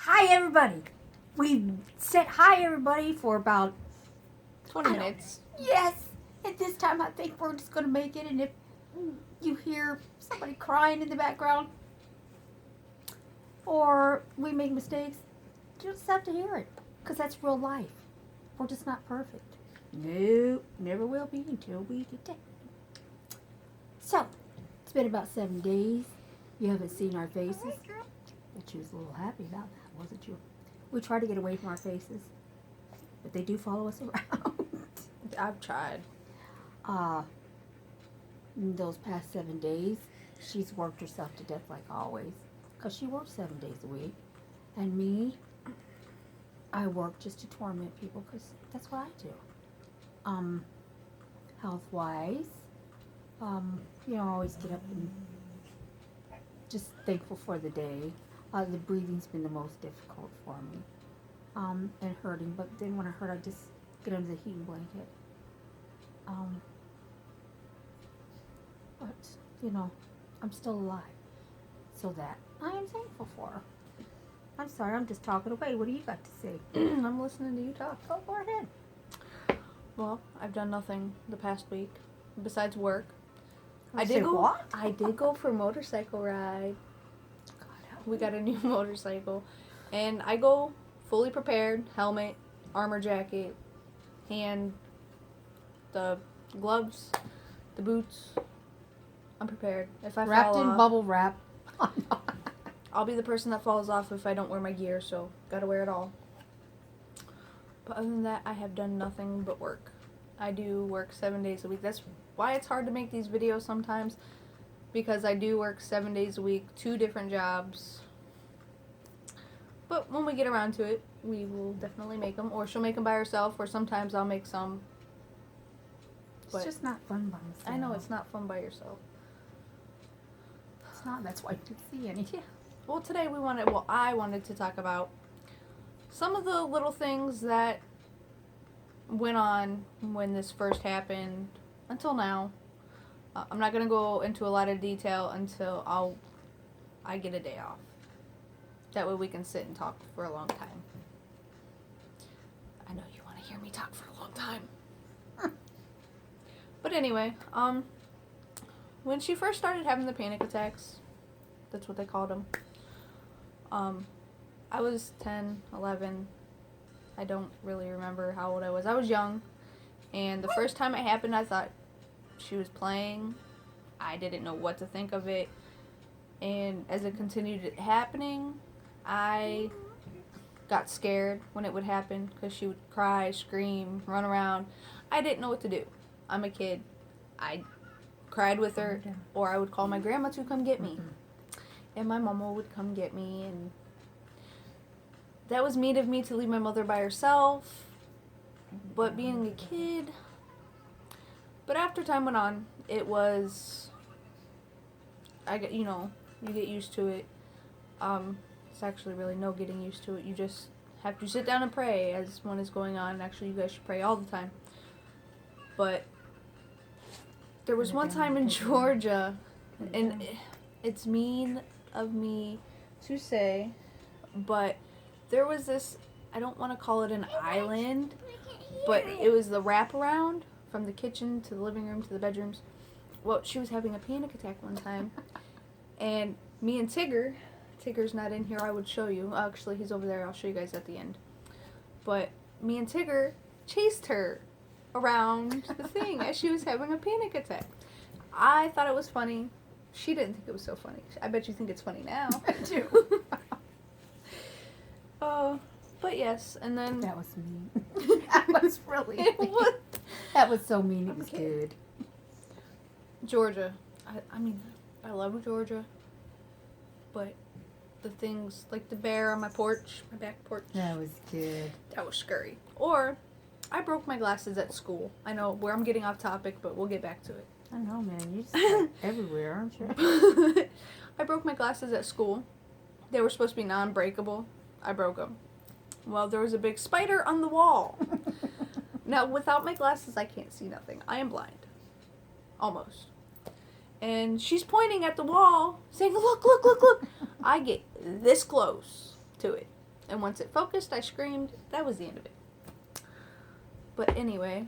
Hi, everybody. We said hi, everybody, for about 20 minutes. Yes. And this time I think we're just going to make it. And if you hear somebody crying in the background or we make mistakes, you just have to hear it. Because that's real life. We're just not perfect. No, never will be until we get there. So, it's been about 7 days. You haven't seen our faces. But you was a little happy about that, wasn't you? We try to get away from our faces. But they do follow us around. I've tried. In those past 7 days, she's worked herself to death like always. Because she works 7 days a week. And me, I work just to torment people because that's what I do. Health-wise, always get up and just thankful for the day. The breathing's been the most difficult for me. And hurting, but then when I hurt, I just get under the heating blanket. But, I'm still alive. So that I am thankful for her. I'm sorry, I'm just talking away. What do you got to say? I'm listening to you talk. Oh, go ahead. Well, I've done nothing the past week besides work. I did go. What? I did go for a motorcycle ride. We got a new motorcycle. And I go fully prepared, helmet, armor jacket, the gloves, the boots. I'm prepared. If I Wrapped fall in off, bubble wrap. I'll be the person that falls off if I don't wear my gear, so gotta wear it all. But other than that, I have done nothing but work. I do work 7 days a week. That's why it's hard to make these videos sometimes, because I do work 7 days a week, 2 different jobs. But when we get around to it, we will definitely make them. Or she'll make them by herself, or sometimes I'll make some. It's just not fun by myself. I know, it's not fun by yourself. It's not. That's why I didn't see any. Yeah. Well, today I wanted to talk about some of the little things that went on when this first happened until now. I'm not going to go into a lot of detail until I get a day off. That way we can sit and talk for a long time. I know you want to hear me talk for a long time. But anyway, when she first started having the panic attacks, that's what they called them. I was 10, 11. I don't really remember how old I was. I was young. And the first time it happened, I thought she was playing. I didn't know what to think of it. And as it continued happening, I got scared when it would happen because she would cry, scream, run around. I didn't know what to do. I'm a kid. I cried with her, or I would call my grandma to come get me. And my mama would come get me, and that was mean of me to leave my mother by herself. But being a kid, but after time went on, it was, you get used to it. It's actually really no getting used to it. You just have to sit down and pray as one is going on. Actually, you guys should pray all the time. But there was one time in Georgia, and it's mean of me to say, but there was this, I don't want to call it an island, but it was the wraparound from the kitchen to the living room to the bedrooms. Well, she was having a panic attack one time, and me and Tigger's not in here, I would show you. Actually, he's over there, I'll show you guys at the end. But me and Tigger chased her around the thing as she was having a panic attack. I thought it was funny. She didn't think it was so funny. I bet you think it's funny now. I do. But yes, and then... That was mean. That was really mean. It was. That was so mean, it was good. Georgia. I mean, I love Georgia. But the things, like the bear on my porch, my back porch. That was good. That was scary. Or, I broke my glasses at school. I know where I'm getting off topic, but we'll get back to it. I know, man. You're just everywhere, aren't you? I broke my glasses at school. They were supposed to be non-breakable. I broke them. Well, there was a big spider on the wall. Now, without my glasses, I can't see nothing. I am blind. Almost. And she's pointing at the wall, saying, look, look, look, look. I get this close to it. And once it focused, I screamed. That was the end of it. But anyway,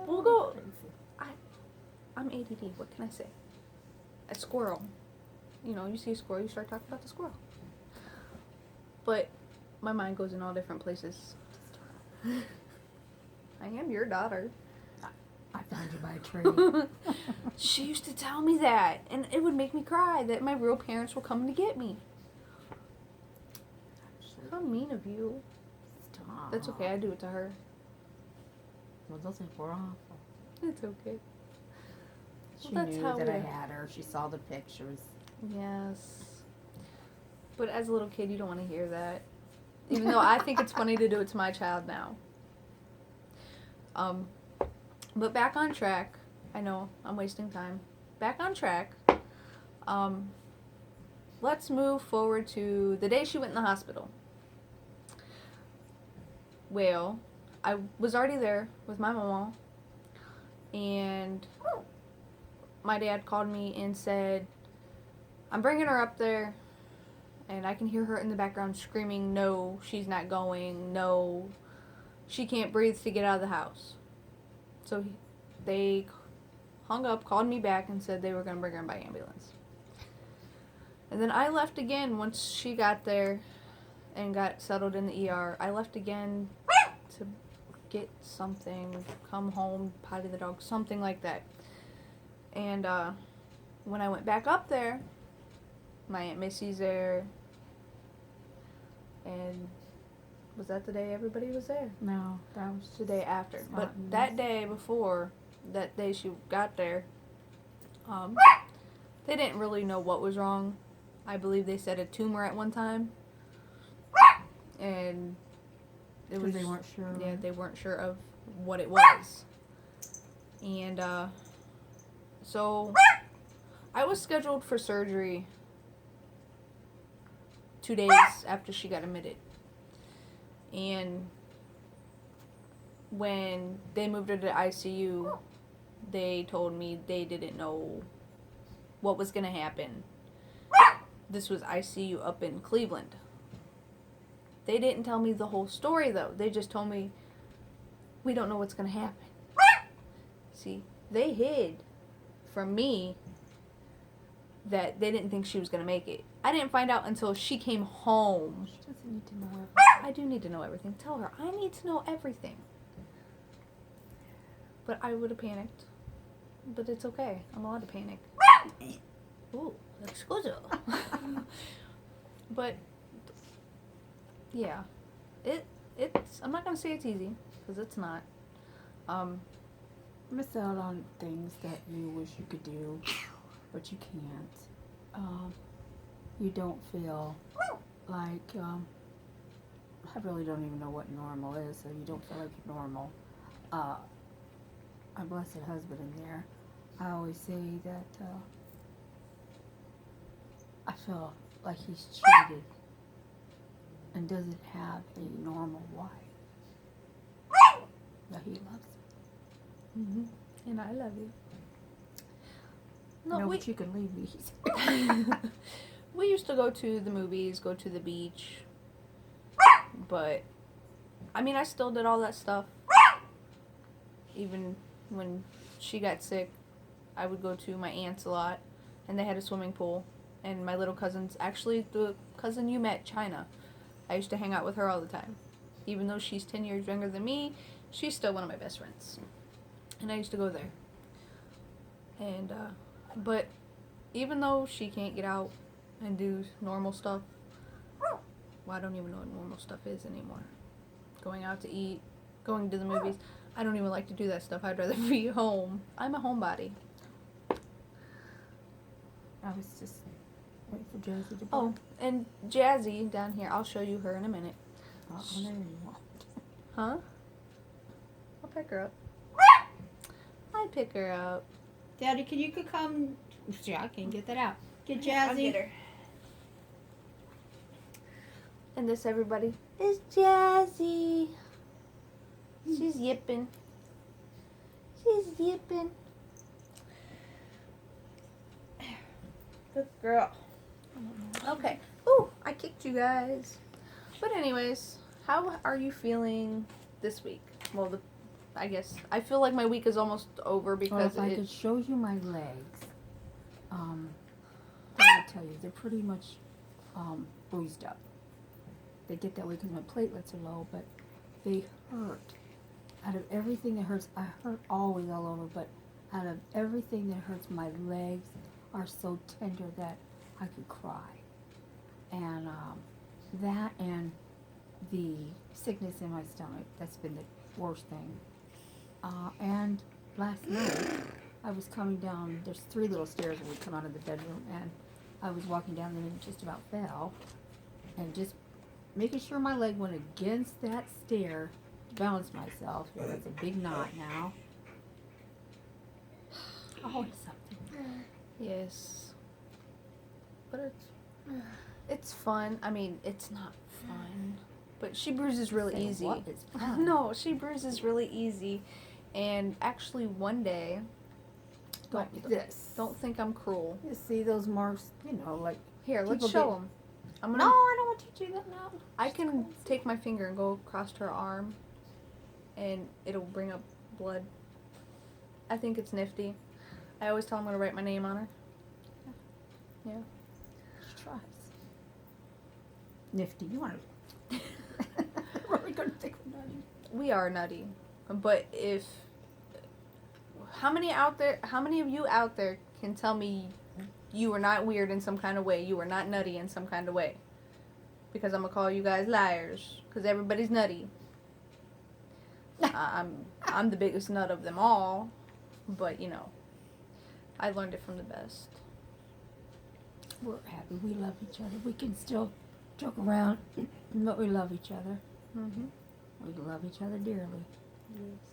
we'll go. I'm ADD. What can I say? A squirrel. You know, you see a squirrel, you start talking about the squirrel. But my mind goes in all different places. I am your daughter. I found you by a tree. She used to tell me that, and it would make me cry that my real parents were coming to get me. How mean of you. Stop. That's okay, I do it to her. Well, those things were awful. It's okay. She Well, that's knew how that I we- had her. She saw the pictures. Yes. But as a little kid, you don't want to hear that. Even though I think it's funny to do it to my child now. But back on track. I know, I'm wasting time. Back on track. Let's move forward to the day she went in the hospital. Well, I was already there with my mama. And my dad called me and said, I'm bringing her up there. And I can hear her in the background screaming, no, she's not going. No, she can't breathe to get out of the house. So they hung up, called me back, and said they were going to bring her in by ambulance. And then I left again once she got there and got settled in the ER. I left again to get something, come home, potty the dog, something like that. And when I went back up there, my Aunt Missy's there. And was that the day everybody was there? No, that was The day after. But Something. that day before, that day she got there, they didn't really know what was wrong. I believe they said a tumor at one time. And it was, they weren't sure. yeah, they weren't sure of what it was. And so I was scheduled for surgery 2 days after she got admitted. And when they moved her to ICU, they told me they didn't know what was going to happen. This was ICU up in Cleveland. They didn't tell me the whole story, though. They just told me, we don't know what's going to happen. See, they hid from me that they didn't think she was going to make it. I didn't find out until she came home. She doesn't need to know everything. I do need to know everything. Tell her, I need to know everything. But I would have panicked. But it's okay. I'm allowed to panic. Ooh, excuse. But yeah, it's. I'm not gonna say it's easy because it's not. Miss out on things that you wish you could do, but you can't. You don't feel like I really don't even know what normal is, so you don't feel like you're normal. My blessed husband in there, I always say that I feel like he's cheated and doesn't have a normal wife that he loves. Mm-hmm. And I love you. No, we, but you can leave me. we used to go to the movies, go to the beach. But, I mean, I still did all that stuff. Even when she got sick, I would go to my aunt's a lot. And they had a swimming pool. And my little cousins, actually the cousin you met, China, I used to hang out with her all the time. Even though she's 10 years younger than me, she's still one of my best friends. And I used to go there. And, but even though she can't get out and do normal stuff, well, I don't even know what normal stuff is anymore. Going out to eat, going to the movies. I don't even like to do that stuff. I'd rather be home. I'm a homebody. I was just waiting for Josie to bark. Oh, and Jazzy down here, I'll show you her in a minute. Oh, there you are. Huh? I'll pick her up. I pick her up. Daddy, can you come? See, I can't get that out. Get I'll Jazzy. get her. And this, everybody, is Jazzy. She's yipping. She's yipping. Good girl. Okay. Ooh, I kicked you guys. But anyways, how are you feeling this week? Well, I guess I feel like my week is almost over Well, because if I could show you my legs, what I tell you, they're pretty much bruised up. They get that way because my platelets are low, but they hurt. Out of everything that hurts, I hurt always all over, but out of everything that hurts, my legs are so tender that I could cry. And that and the sickness in my stomach, that's been the worst thing. And last night, I was coming down, there's 3 little stairs when we come out of the bedroom, and I was walking down them and just about fell. And just making sure my leg went against that stair to balance myself. Yeah, that's a big knot now. Always something. Yes. But it's fun. I mean, it's not fun. But she bruises really Say easy. what is fun? No, she bruises really easy. And actually one day, Like this. don't think I'm cruel. You see those marks, like. Here, let's People show get- them. I'm No, gonna. I don't want you to do that now. I can take my finger and go across her arm, and it'll bring up blood. I think it's nifty. I always tell him I'm gonna write my name on her. Yeah. She tries. Nifty, you want to. Really good think we're nutty. We are nutty, but how many of you out there can tell me you are not weird in some kind of way, you are not nutty in some kind of way? Because I'm gonna call you guys liars, because everybody's nutty. I'm the biggest nut of them all, but I learned it from the best. We're happy. We love each other. We can still joke around, but we love each other. Mm-hmm. We love each other dearly.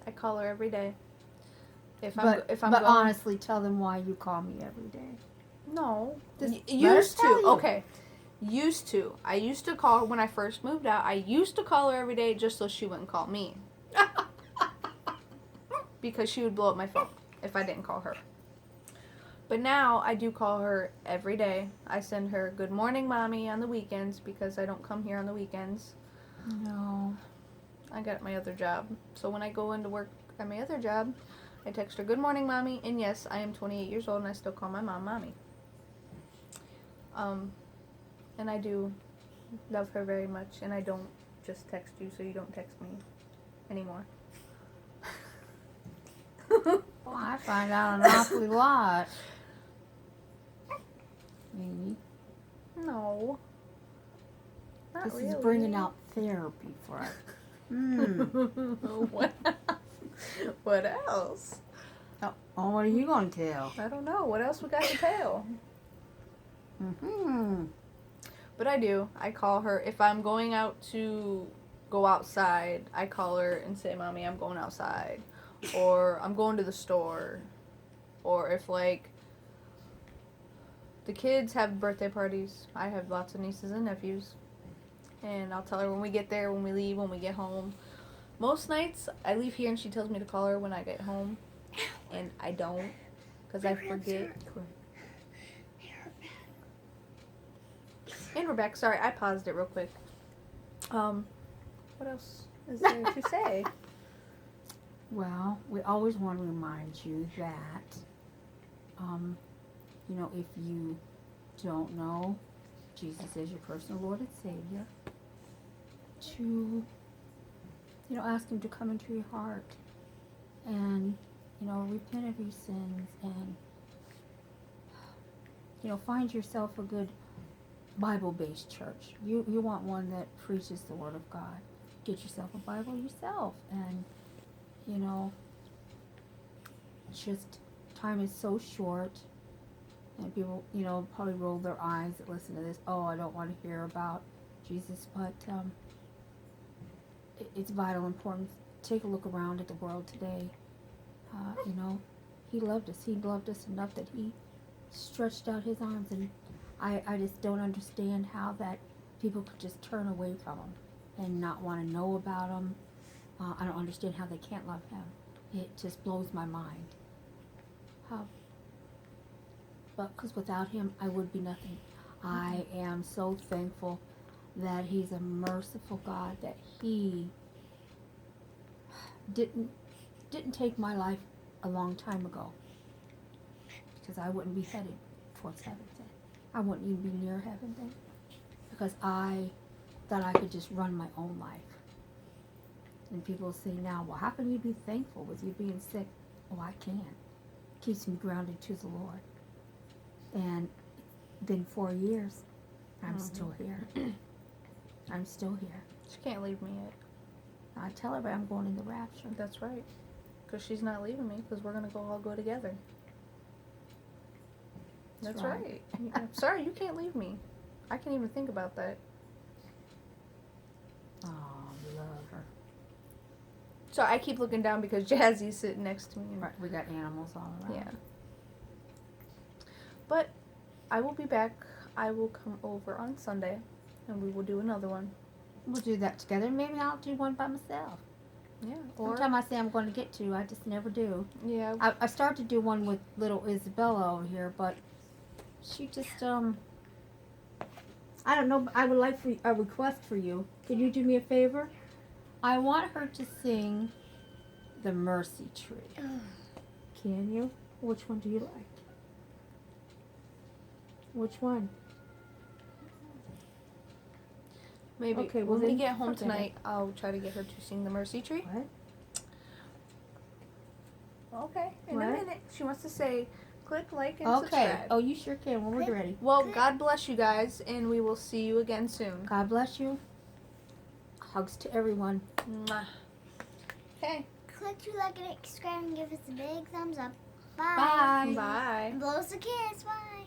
I call her every day. If But I'm going, honestly, tell them why you call me every day. no, Just let her used tell to. you. Okay, used to. I used to call her when I first moved out. I used to call her every day just so she wouldn't call me. Because she would blow up my phone if I didn't call her. But now I do call her every day. I send her good morning, mommy, on the weekends because I don't come here on the weekends. No. I got my other job. So when I go into work at my other job, I text her, good morning, mommy. And yes, I am 28 years old and I still call my mom mommy. And I do love her very much. And I don't just text you so you don't text me anymore. Well, I find out an awfully lot. Maybe. No. Not This really. is bringing out therapy for us. What? What else? Oh, what are you going to tell? I don't know. What else we got to tell? Mm-hmm. But I do. I call her. If I'm going out to go outside, I call her and say, Mommy, I'm going outside. Or I'm going to the store. Or if, like, the kids have birthday parties, I have lots of nieces and nephews. And I'll tell her when we get there, when we leave, when we get home. Most nights, I leave here and she tells me to call her when I get home. And I don't. Because I forget. And we're back. Sorry, I paused it real quick. What else is there to say? Well, we always want to remind you that, if you don't know Jesus as your personal Lord and Savior, to, ask Him to come into your heart and, repent of your sins and, find yourself a good Bible-based church. You want one that preaches the Word of God. Get yourself a Bible yourself and, just time is so short and people, probably roll their eyes that listen to this. Oh, I don't want to hear about Jesus, but it's vital important. Take a look around at the world today. He loved us. He loved us enough that He stretched out His arms, and I just don't understand how that people could just turn away from Him and not want to know about Him. I don't understand how they can't love Him. It just blows my mind. But because without Him, I would be nothing. I am so thankful that He's a merciful God, that He didn't take my life a long time ago, because I wouldn't be headed towards heaven then. I wouldn't even be near heaven then, because I thought I could just run my own life. And people say now, well, how can you be thankful with you being sick? Oh, I can. Keeps me grounded to the Lord. And been 4 years, I'm still here. I'm still here. She can't leave me yet. I tell everybody I'm going in the rapture. That's right. Because she's not leaving me, because we're going to all go together. That's right. I'm sorry, you can't leave me. I can't even think about that. Oh, love her. So I keep looking down because Jazzy's sitting next to me. And, Right, we got animals all around. yeah. But I will be back. I will come over on Sunday, and we will do another one. We'll do that together. Maybe I'll do one by myself. Yeah. Or Sometime I say I'm going to get to, I just never do. yeah. I started to do one with little Isabella over here, but she just I don't know. I would like for a request for you. Can you do me a favor? I want her to sing "The Mercy Tree." Can you? Which one do you like? Which one? Maybe Okay, well when we then, get home okay. tonight, I'll try to get her to sing the Mercy Tree. What? Okay. In What? a minute. She wants to say, click like and Okay. subscribe. Oh, you sure can when we're ready. Well, God bless you guys, and we will see you again soon. God bless you. Hugs to everyone. Mwah. Okay. Click to like and subscribe and give us a big thumbs up. Bye. Bye. And blow us a kiss. Bye.